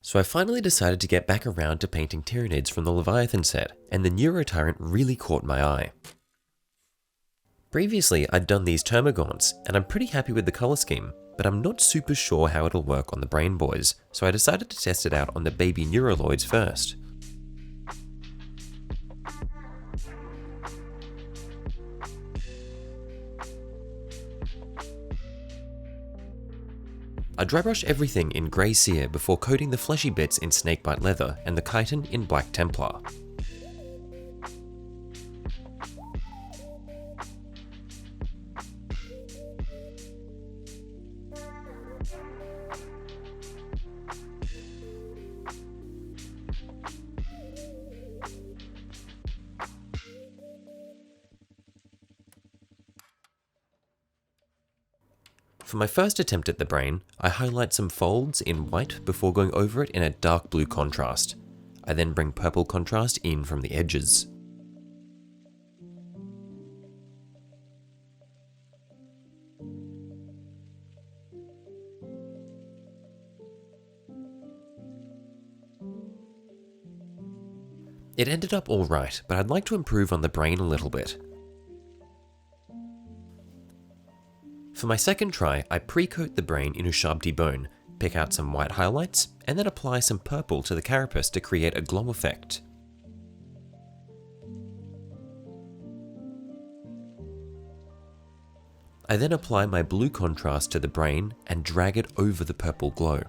So I finally decided to get back around to painting tyranids from the Leviathan set, and the Neurotyrant really caught my eye. Previously, I'd done these termagants, and I'm pretty happy with the colour scheme, but I'm not super sure how it'll work on the brain boys, so I decided to test it out on the baby neuroloids first. I dry brush everything in grey cere before coating the fleshy bits in snakebite leather and the chitin in black Templar. For my first attempt at the brain, I highlight some folds in white before going over it in a dark blue contrast. I then bring purple contrast in from the edges. It ended up alright, but I'd like to improve on the brain a little bit. For my second try, I pre-coat the brain in Ushabti bone, pick out some white highlights, and then apply some purple to the carapace to create a glow effect. I then apply my blue contrast to the brain and drag it over the purple glow.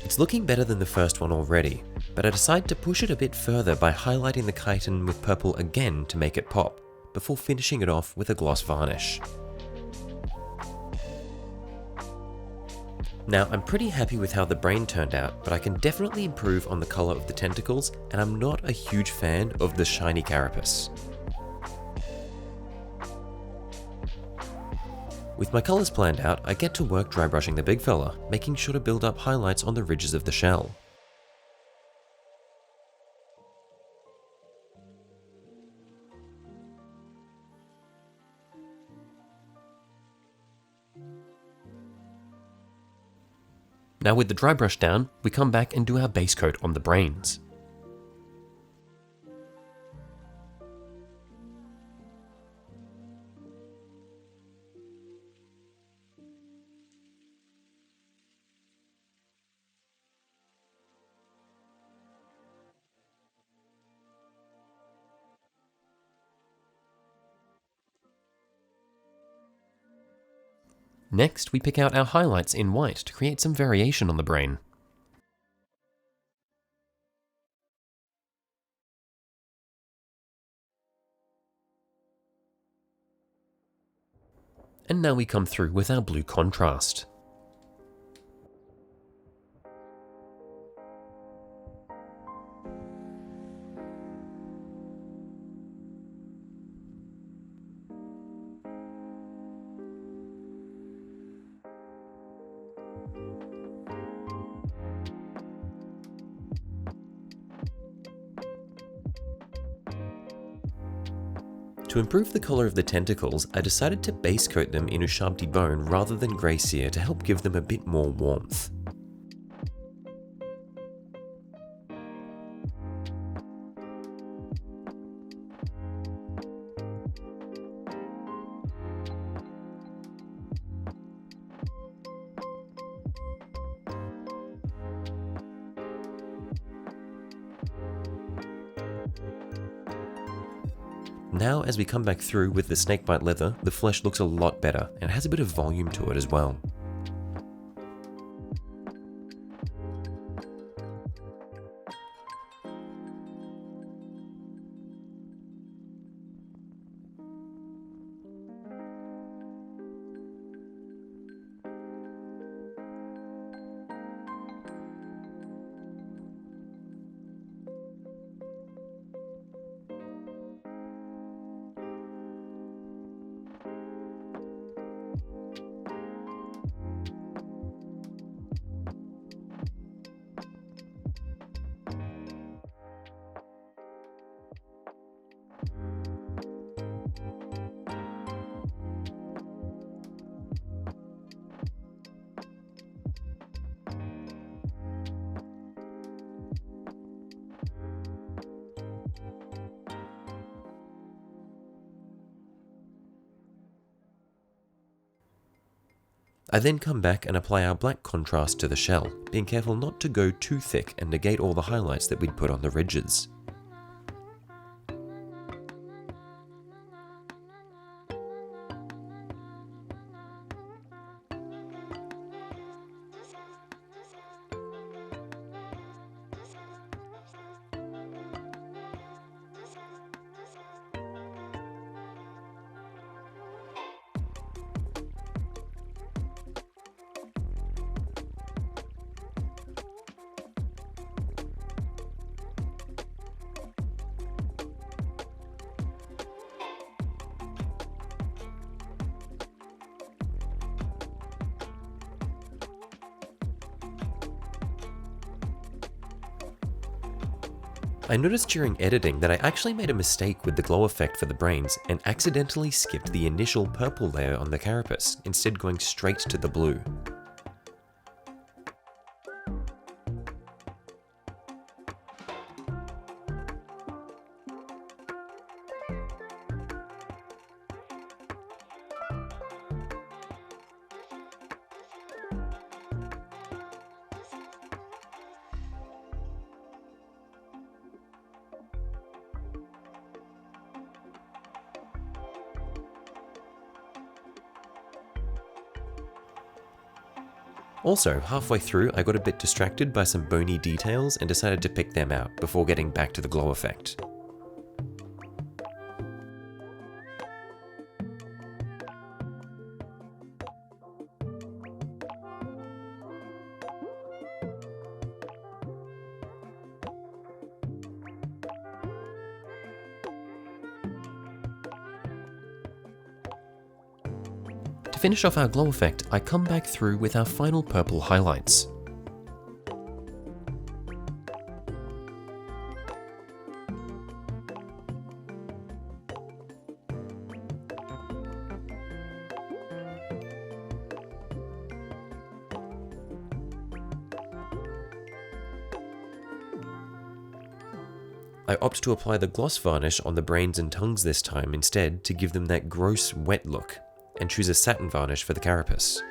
It's looking better than the first one already, but I decide to push it a bit further by highlighting the chitin with purple again to make it pop, before finishing it off with a gloss varnish. Now, I'm pretty happy with how the brain turned out, but I can definitely improve on the colour of the tentacles, and I'm not a huge fan of the shiny carapace. With my colours planned out, I get to work dry brushing the big fella, making sure to build up highlights on the ridges of the shell. Now with the dry brush down, we come back and do our base coat on the brains. Next, we pick out our highlights in white to create some variation on the brain. And now we come through with our blue contrast. To improve the colour of the tentacles, I decided to base coat them in Ushabti bone rather than grey cere to help give them a bit more warmth. Now, as we come back through with the snakebite leather, the flesh looks a lot better and has a bit of volume to it as well. I then come back and apply our black contrast to the shell, being careful not to go too thick and negate all the highlights that we'd put on the ridges. I noticed during editing that I actually made a mistake with the glow effect for the brains and accidentally skipped the initial purple layer on the carapace, instead going straight to the blue. Also, halfway through I got a bit distracted by some bony details and decided to pick them out before getting back to the glow effect. To finish off our glow effect, I come back through with our final purple highlights. I opt to apply the gloss varnish on the brains and tongues this time instead to give them that gross, wet look, and choose a satin varnish for the carapace.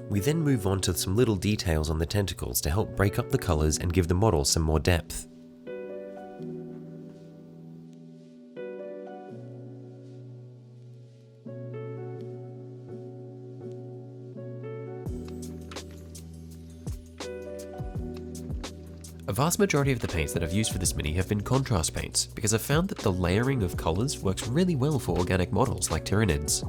We then move on to some little details on the tentacles to help break up the colours and give the model some more depth. A vast majority of the paints that I've used for this mini have been contrast paints, because I've found that the layering of colours works really well for organic models like tyranids.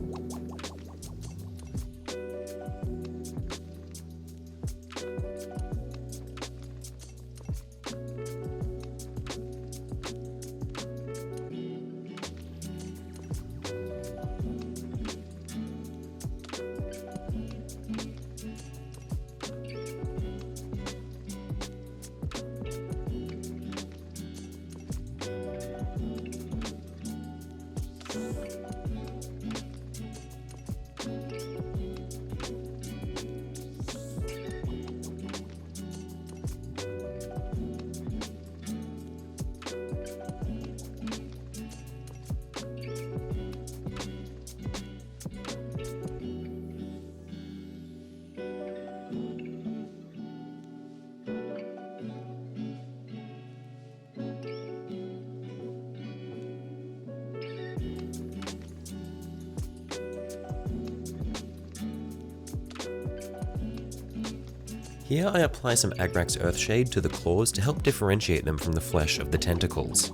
Here I apply some Agrax Earthshade to the claws to help differentiate them from the flesh of the tentacles.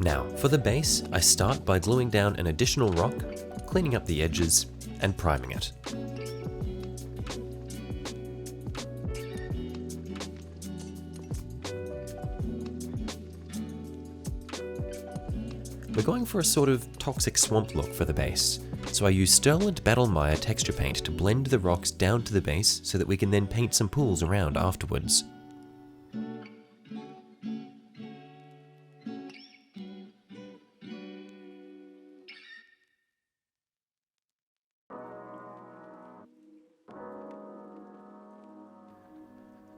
Now, for the base, I start by gluing down an additional rock, cleaning up the edges, and priming it. We're going for a sort of toxic swamp look for the base, so I use Sterland Battlemire texture paint to blend the rocks down to the base so that we can then paint some pools around afterwards.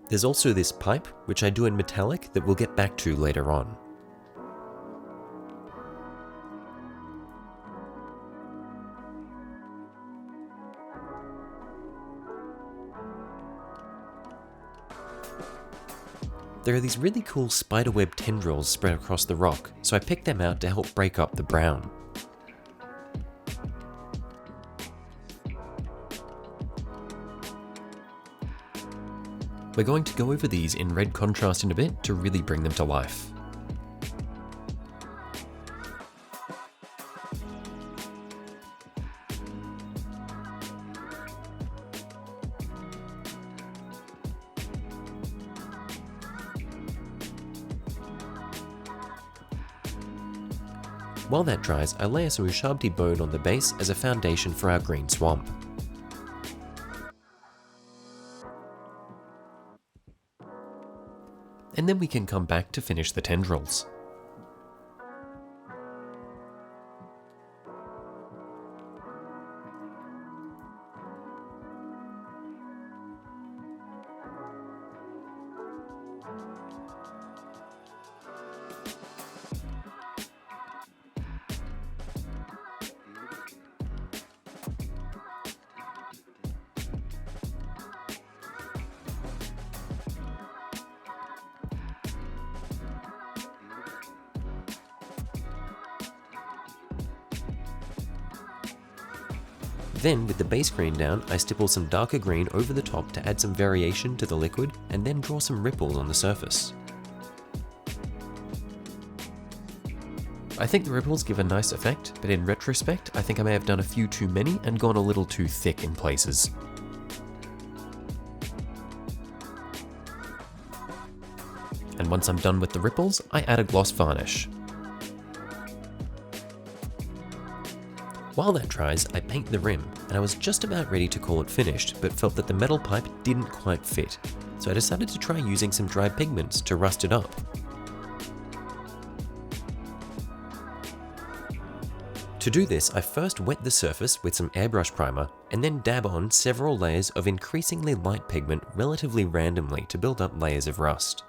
There's also this pipe, which I do in metallic that we'll get back to later on. There are these really cool spiderweb tendrils spread across the rock, so I picked them out to help break up the brown. We're going to go over these in red contrast in a bit to really bring them to life. While that dries, I layer some Ushabti bone on the base as a foundation for our green swamp. And then we can come back to finish the tendrils. Then, with the base green down, I stipple some darker green over the top to add some variation to the liquid, and then draw some ripples on the surface. I think the ripples give a nice effect, but in retrospect, I think I may have done a few too many and gone a little too thick in places. And once I'm done with the ripples, I add a gloss varnish. While that dries, I paint the rim, and I was just about ready to call it finished, but felt that the metal pipe didn't quite fit, so I decided to try using some dry pigments to rust it up. To do this, I first wet the surface with some airbrush primer, and then dab on several layers of increasingly light pigment relatively randomly to build up layers of rust.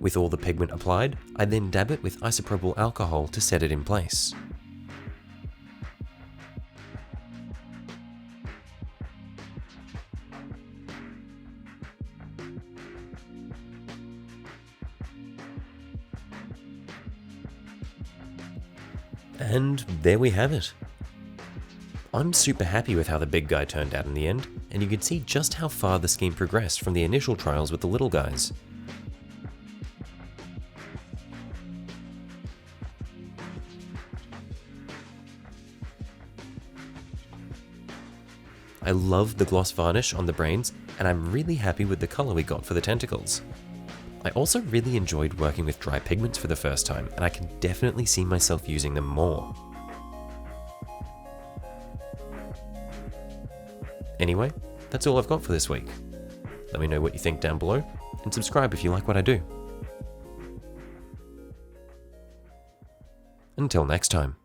With all the pigment applied, I then dab it with isopropyl alcohol to set it in place. And there we have it. I'm super happy with how the big guy turned out in the end, and you can see just how far the scheme progressed from the initial trials with the little guys. I love the gloss varnish on the brains, and I'm really happy with the color we got for the tentacles. I also really enjoyed working with dry pigments for the first time, and I can definitely see myself using them more. Anyway, that's all I've got for this week. Let me know what you think down below, and subscribe if you like what I do. Until next time.